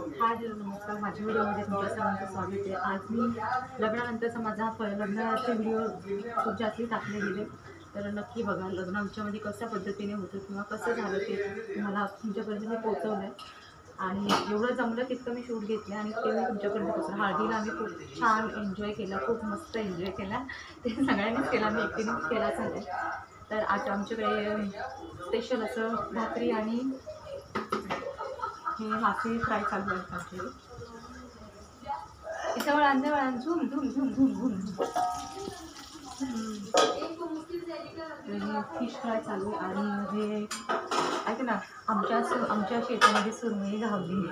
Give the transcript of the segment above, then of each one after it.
Hi hello नमस्कार. माझ्या व्हिडिओमध्ये तुमच्या सर्वांचं स्वागत आहे. आज मी लग्नानंतरचा माझा लग्नाचे व्हिडिओ खूप जास्त टाकले गेले, तर नक्की बघा. लग्न आमच्यामध्ये कशा पद्धतीने होतं किंवा कसं झालं ते तुम्हाला तुमच्यापर्यंत मी पोहोचवलं आहे. आणि एवढं जमलं तितकं मी शूट घेतलं आणि ते मी तुमच्यापर्यंत पोहोचलं. हळदीला आम्ही खूप छान एन्जॉय केला, खूप मस्त एन्जॉय केला. ते सगळ्यांनीच केला, मी एकटीनेच केला सगळं. तर आज आमच्याकडे स्पेशल असं भाकरी आणि हे मासे फ्राय चालू आहेत आपले. इथं वळा zoom zoom zoom zoom zoom. Fish fry चालू आहे. आणि हे ऐक ना, आमच्या शेतामध्ये सुरमई घावली.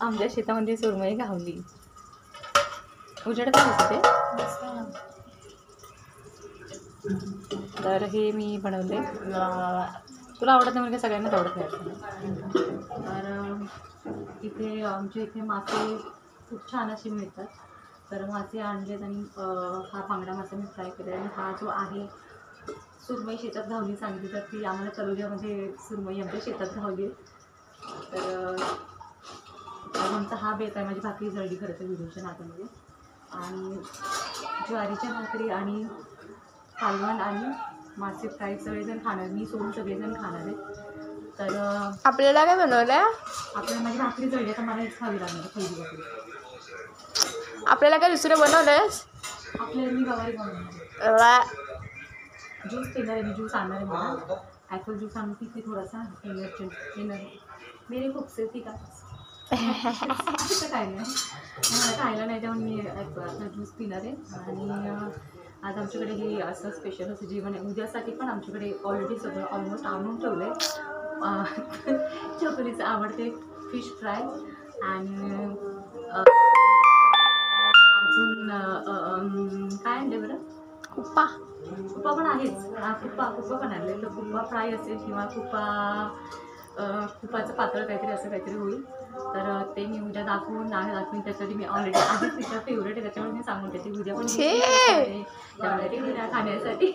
आमच्या शेतामध्ये सुरमई घावली. उजेड काय दिसते. तर हे मी बनवले. तुला आवडत नाही म्हणजे सगळ्यांनाच आवडत नाही. तर इथे आमच्या इथे मासे खूप छान असे मिळतात. तर मासे आणलेत आणि हा बांगडा मासा मी फ्राय केला. आणि हा जो आहे सुरमई शेतात घावली सांगितली, तर ती आम्हाला तलोल्यामध्ये सुरमई आमच्या शेतात घावली. तर आमचा हा बेत आहे. माझी भाकरी जळली खरं तर व्हिडिओच्या नात्यामध्ये. आणि ज्वारीच्या भाकरी आणि कालवण आणि मासे फ्राय सगळेजण खाणार, मी सोडून सगळेजण खाणार आहेत. तर आपल्याला काय बनवलं आहे? आपल्याला माझी भाकरी जळली तर मला हेच खावी लागणार पहिली भाकरी. आपल्याला काय दुसरं बनवलं आहेस? आपल्याला मी गवारी बनवणार, ज्यूस पिणार आहे. मी ज्यूस आणणार आहे. मला ॲपल ज्यूस आणून तिथे थोडासा एनर्जी मेरे खूप से ठीक आहे. काय नाही, मला खायला नाही त्यामुळे मी ॲपल ज्यूस पिणार आहे. आणि आज आमच्याकडे हे असं स्पेशल असं जेवण आहे. उद्यासाठी पण आमच्याकडे ऑलरेडी सगळं ऑलमोस्ट आणून ठेवलं आहे. चकोलीचं आवडते फिश फ्राय आणि अजून काय आणलं बरं, कुप्पा पण आहेच. कुप्पा पण आणले. तर कुप्पा फ्राय असेल किंवा कुप्पाचं पातळ काहीतरी असं काहीतरी होईल. तर ते मी उद्या दाखवून त्यासाठी मी ऑलरेडी आधीच तिच्या फेवरेट आहे, त्याच्यामुळे मी सांगून देते उद्या पण खाण्यासाठी.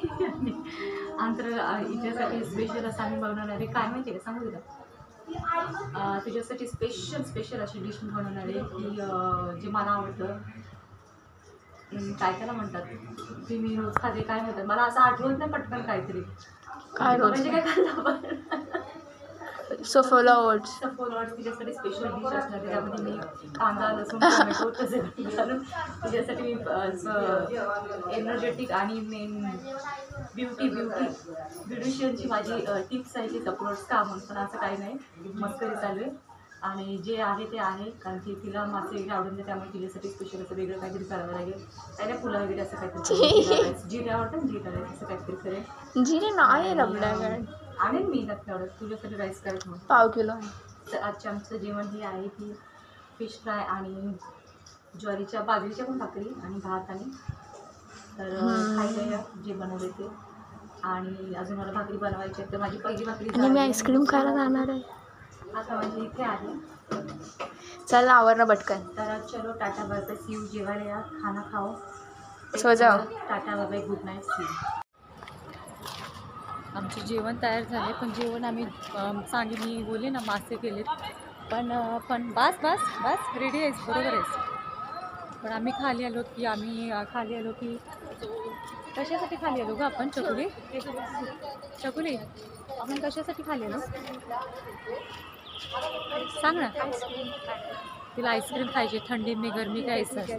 अंतर हिच्यासाठी स्पेशल असं आम्ही बनवणार आहे. काय माहिती आहे का, सांगू तुला तुझ्यासाठी स्पेशल अशी डिश बनवणार आहे की जे मला आवडतं. काय त्याला म्हणतात, ते मी रोज खाते. काय म्हणतात मला असं आठवत नाही पटकन. काहीतरी काय रोज म्हणजे काय खाल्लं सफोला ओट्स. तिच्यासाठी स्पेशल डिश असणार. त्यामध्ये मी कांदा लसूण टोमॅटो तसं घालून तिच्यासाठी मी एनर्जेटिक आणि मेन ब्युटिशियनची माझी टिप्स आहे ती सपोर्ट्स का म्हणून. पण असं काही नाही, मस्करी चालू आहे. आणि जे आहे ते आहे, कारण की तिला मासे वगैरे आवडत नाही, त्यामुळे तिच्यासाठी स्पेशल असं वेगळं काहीतरी करावं लागेल. त्याला फुलं वगैरे असं काहीतरी, जिरे आवडतं ना, जिरे असं काहीतरी करेल. जिरे नाही आपल्याकडे. आणेल मी नक्की. तुझ्यासाठी राईस करायचं म्हणून पाव किलो. तर आजच्या आमचं जेवण हे आहे की फिश फ्राय आणि बाजरीच्या पण भाकरी आणि भात. आणि तर खायला जे बनवले ते. आणि अजून मला भाकरी बनवायची आहे. तर माझी पहिली भाकरी आणि मी आईस्क्रीम खायला जाणार आहे. आता माझी इथे आहे. चल आवर पटकन. तर चलो tata bye bye, see you. जेवायला या, खाना खाओ, सो जाओ. Tata bye bye, good night, see you. आमचे जेवण तयार झाले. पण जेवण आम्ही मी बोलले ना मासे केलेत. पण बस रेडी आहेस, बरोबर आहेस. पण आम्ही खाली आलो की कशासाठी खाली आलो ग आपण? चकुली आपण कशासाठी खाली आलो सांग ना. तिला आईस्क्रीम खायची, थंडी में गरमी का एहसास.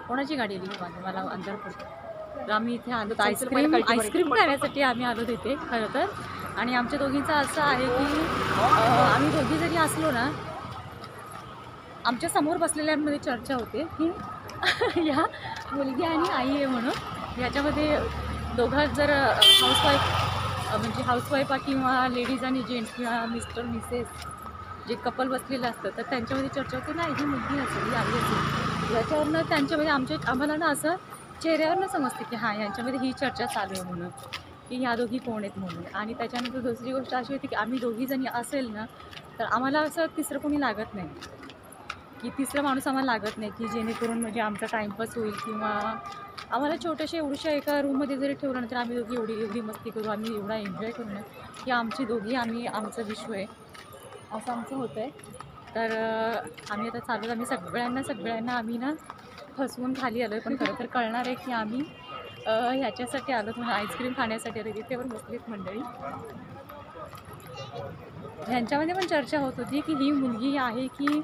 कोणाची गाडी आली मला अंदर पडतो. तर आम्ही इथे आलो आईस्क्रीम खाण्यासाठी आम्ही आलो तिथे खरं तर. आणि आमच्या दोघींचं असं आहे की आम्ही दोघी जरी असलो ना, आमच्या समोर बसलेल्यांमध्ये चर्चा होते की या मुलगी आणि आई आहे म्हणून. याच्यामध्ये दोघं जर हाऊसवाईफ किंवा लेडीज आणि जेंट्स किंवा मिस्टर मिसेस जे कपल बसलेलं असतं, तर त्यांच्यामध्ये चर्चा होते ना, ही मुलगी असेल, ही आई असेल. याच्यावरनं त्यांच्यामध्ये आम्हाला ना असं चेहऱ्यावरनं समजते की हां, यांच्यामध्ये ही चर्चा चालू आहे म्हणून, की ह्या दोघी कोण आहेत म्हणून. आणि त्याच्यानंतर दुसरी गोष्ट अशी होती की आम्ही दोघी जणी असेल ना, तर आम्हाला असं तिसरं कोणी लागत नाही, की तिसरा माणूस आम्हाला लागत नाही, की जेणेकरून म्हणजे आमचा टाईमपास होईल. किंवा आम्हाला छोट्याशा एवढ्याशा एका रूममध्ये जरी ठेवलं ना, तर आम्ही दोघी एवढी मस्ती करू, आम्ही एवढा एन्जॉय करू ना, की आमची दोघी आमचं विश्व आहे असं आमचं होतं आहे. तर आम्ही आता चालू आम्ही सगळ्यांना आम्ही ना फसवून खाली आलो आहे. पण खरं तर कळणार आहे की आम्ही ह्याच्यासाठी आलो तुम्हाला आईस्क्रीम खाण्यासाठी आलो. तिथे पण बसलीत मंडळी. ह्यांच्यामध्ये पण चर्चा होत होती की ही मुलगी आहे की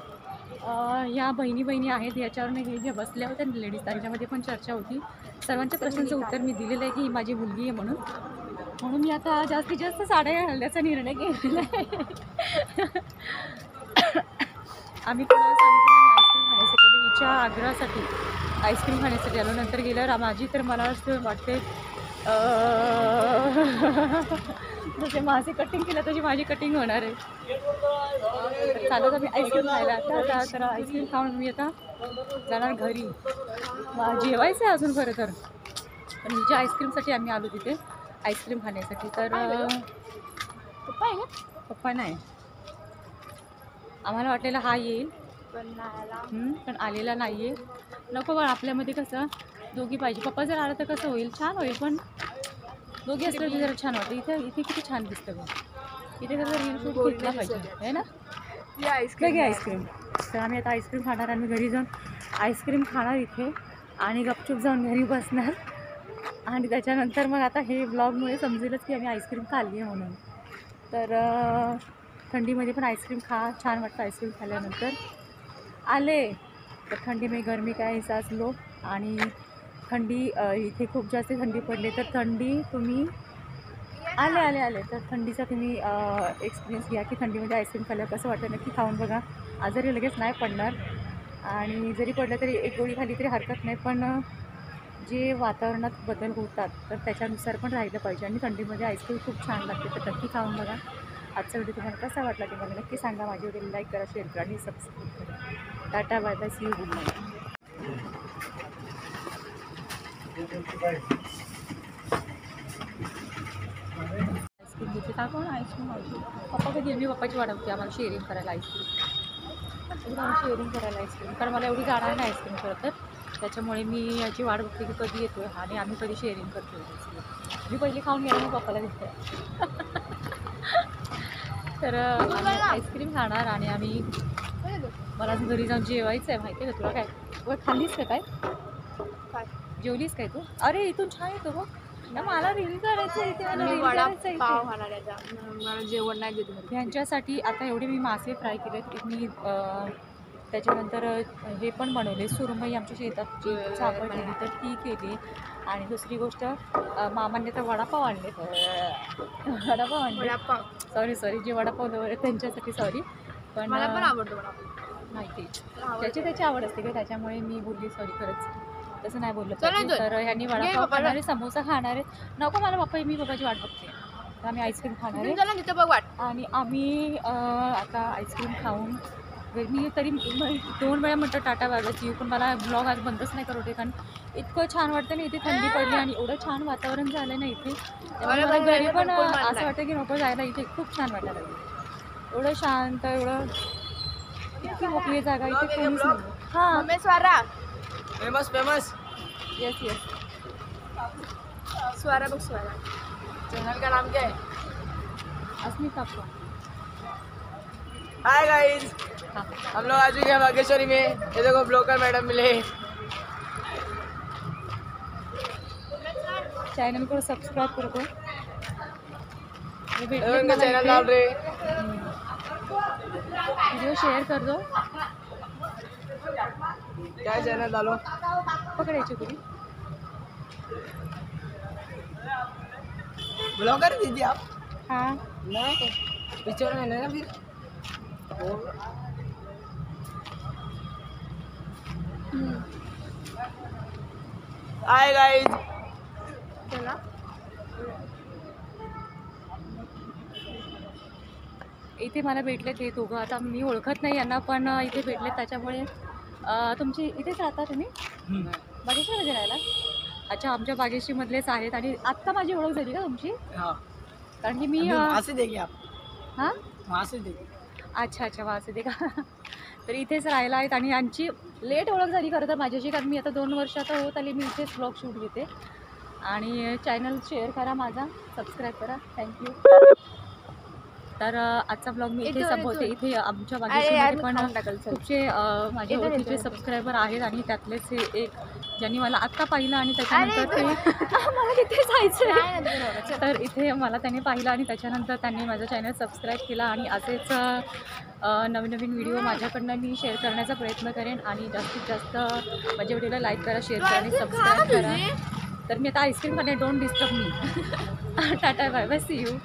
ह्या बहिणी आहेत. याच्यावरून हे ज्या बसल्या होत्या लेडीज त्यांच्यामध्ये पण चर्चा होती. सर्वांच्या प्रश्नांचं उत्तर मी दिलेलं आहे की ही माझी मुलगी आहे म्हणून मी आता जास्तीत जास्त साड्या घालण्याचा निर्णय घेतलेला आहे. आम्ही कोणाला सांगितलं आईस्क्रीम खाण्यासाठी हिच्या आग्रहासाठी आईस्क्रीम खाण्यासाठी आलो. नंतर गेल्यावर माझी तर मला असं वाटते जसे मासे कटिंग केलं तशी माझी कटिंग होणार आहे. चालत आम्ही आईस्क्रीम खायला आता तर आईस्क्रीम खाऊन मी आता जाणार घरी. जेवायचं आहे अजून खरं तर पण हिच्या आईस्क्रीमसाठी आम्ही आलो तिथे आईस्क्रीम खाण्यासाठी. तर पप्पा आहे ना? पप्पा नाही. आम्हाला वाटलेलं हा येईल पण आलेला नाही आहे. नको पण आपल्यामध्ये कसं दोघी पाहिजे. पप्पा जर आला तर कसं होईल छान होईल पण दोघी असलं तर जरा छान वाटतं. इथे किती छान दिसतं बघ. इथे कसं रील शूट घेतला पाहिजे आहे ना. आईस्क्रीम तर आम्ही आता आईस्क्रीम खाणार. आम्ही घरी जाऊन आईस्क्रीम खाणार इथे आणि गपचूप जाऊन घरी बसणार आणि त्याच्यानंतर मग आता हे ब्लॉगमुळे समजेलच की आम्ही आईस्क्रीम खाल्ली आहे म्हणून. तर थंडीमध्ये पण आईस्क्रीम छान वाटतं. आईस्क्रीम खाल्ल्यानंतर आले तर थंडी में गरमी का एहसास लो. आणि थंडी इथे खूप जास्त थंडी पडली तर थंडी तुम्ही आले तर थंडीचा तुम्ही एक्सपिरियन्स घ्या की थंडीमध्ये आईस्क्रीम खाल्ल्यावर कसं वाटतं. नक्की खाऊन बघा. आजारी लगेच नाही पडणार आणि जरी पडलं तरी एक गोळी खाली तरी हरकत नाही. पण जे वातावरणात बदल होतात तर त्याच्यानुसार पण राहिलं पाहिजे. आणि थंडीमध्ये आईस्क्रीम खूप छान लागते तर नक्की खाऊन बघा. आजचा व्हिडिओ तुम्हाला कसा वाटला ते मला नक्की सांगा. माझी व्हिडिओ लाईक करा, शेअर करा आणि सबस्क्राईब करा. Tata bye bye, see you, good night. Ice cream घेते का कोण आईस्क्रीम पप्पा कधी मी पप्पाची वाट बघते आम्हाला शेअरिंग करायला आईस्क्रीम. शेअरिंग करायला आईस्क्रीम कारण मला एवढी जाणार नाही आईस्क्रीम खरं तर. त्याच्यामुळे मी याची वाट बघते की कधी येतो आणि आम्ही कधी शेअरिंग करतो आईस्क्रीम. मी पहिली खाऊन गेलो मग पप्पाला देते. तर आम्ही आईस्क्रीम खाणार आणि आम्ही मला घरी जाऊन जेवायचं आहे. माहिती आहे का तुला काय तुला खाल्लीस का काय जेवलीस काय तू? अरे इथून छान येतो बघ ना. मला रील करायचं इथे मला जेवण नाही देत. ह्यांच्यासाठी आता एवढे मी मासे फ्राय केलेत. मी त्याच्यानंतर हे पण बनवले सुरमई आमच्या शेतात जी सापडलेली तर ती केली. आणि दुसरी गोष्ट मामांनी तर वडापाव आणले. सॉरी जे वडापाव लवर त्यांच्यासाठी सॉरी. पण मला पण आवडतो वडापाव. माहिती त्याची आवड असते का त्याच्यामुळे मी बोलली सॉरी. खरंच तसं नाही बोललं तर ह्यांनी वडापाव खाणारे समोसा खाणारे. नको मला पप्पा मी पप्पाची वाट बघते. तर आम्ही आईस्क्रीम खाणार आहे आणि आम्ही आता आईस्क्रीम खाऊन मी तरी 2 वेळा म्हटलं टाटा बाबाची पण मला ब्लॉग आज बंदच नाही करू दे कारण इतकं छान वाटतं ना. इथे थंडी पडली आणि एवढं छान वातावरण झालं ना इथे. मला घरी पण असं वाटतं की नको जायला. इथे खूप छान वाटायला लागलं. एवढं शांत एवढं इतकी मोकळी जागा इथे कोणीच नाही. हां फेमस येस स्वारा बघ स्वारा. चैनल का नाम क्या है? अस्मिता आपको हाय गाइस, हम लोग आ चुके हैं बागेश्वरी में. ये देखो ब्लॉगर मैडम मिले. चैनल को सब्सक्राइब कर दो. उनका चैनल डाल रहे. वीडियो शेयर कर दो. क्या चैनल डालो? पकडायची तुम्ही ब्लॉगर दीदी आप? हां नहीं पिक्चर में नहीं ना फिर. Hi guys. चला इथे मला भेटले ते दोघं. आता मी ओळखत नाही यांना पण इथे भेटले त्याच्यामुळे तुमची इथेच राहता तुम्ही बागेश्वरमध्ये राहायला? अच्छा आमच्या बागेश्रीमधलेच आहेत. आणि आत्ता माझी ओळख झाली का तुमची? हाँ कारण की मी वहाँ से देखिए आप. हां वहाँ से देखिए. अच्छा वास येते का. तर इथेच राहायला आहेत आणि यांची लेट ओळख झाली खरं तर माझ्याशी कारण मी आता 2 वर्ष आता होत आली मी इथेच ब्लॉग शूट घेते. आणि चॅनल शेअर करा माझा सबस्क्राईब करा. थँक्यू. तर आजचा ब्लॉग मी इथे संपवते. इथे आमच्या बागेमध्ये पण खूपसे माझ्या ओळखीचे सबस्क्रायबर आहेत आणि त्यातलेच हे एक ज्यांनी मला आत्ता पाहिलं आणि त्याच्यानंतर ते मला तिथे जायचं तर इथे मला त्यांनी पाहिलं आणि त्याच्यानंतर त्यांनी माझं चॅनल सबस्क्राईब केला आणि असेच नवीन नवीन व्हिडिओ माझ्याकडनं मी शेअर करण्याचा प्रयत्न करेन आणि जास्तीत जास्त माझ्या व्हिडिओला लाईक करा, शेअर करा आणि सबस्क्राईब करा. तर मी आता आईस्क्रीम खाणे, don't disturb me. Tata bye bye, see you.